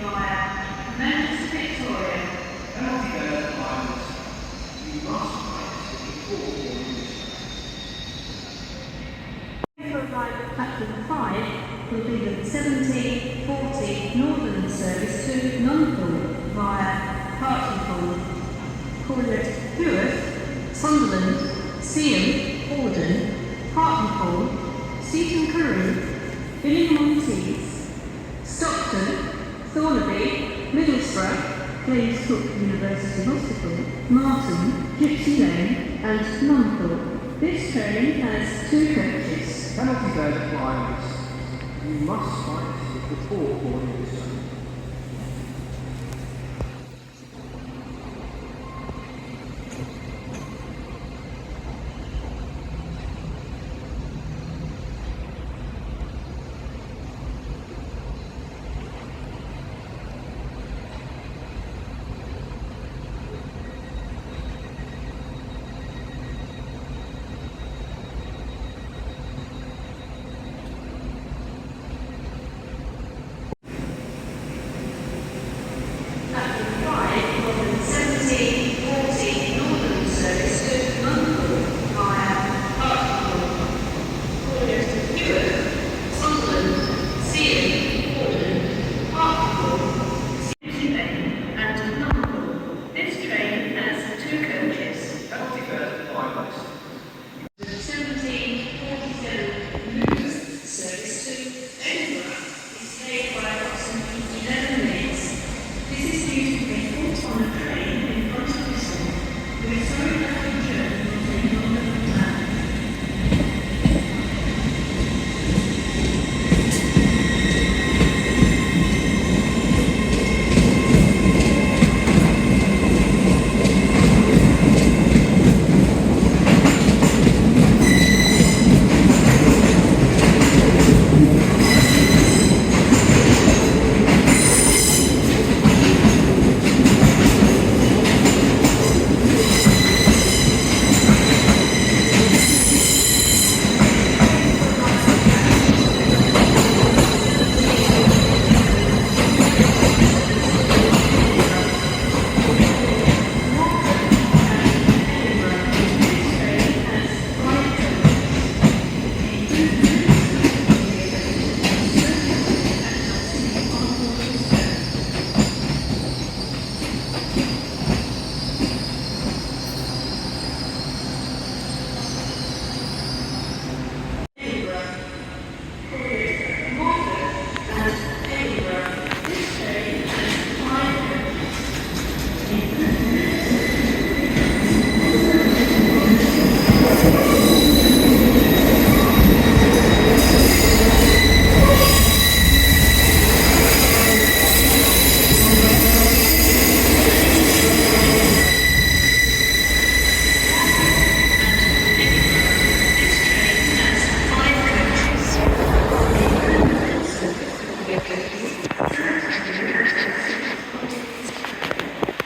via Manchester Victoria. Penalty Bed Islands. You must fight before boarding this train. For arrival at platform 5 will be the 1740 Northern service to Nunthorpe via Hartlepool, Cornwall, Heworth, Sunderland, Seaham, Hordern, Hartlepool, Seaton Carew, Billing-on-Tees, Stockton, Thornaby, Middlesbrough, Cleves Cook University Hospital, Marton, Gypsy Lane and Nunthorpe. This train has 2 coaches. Penalty Bed Islands. You must fight before boarding this train.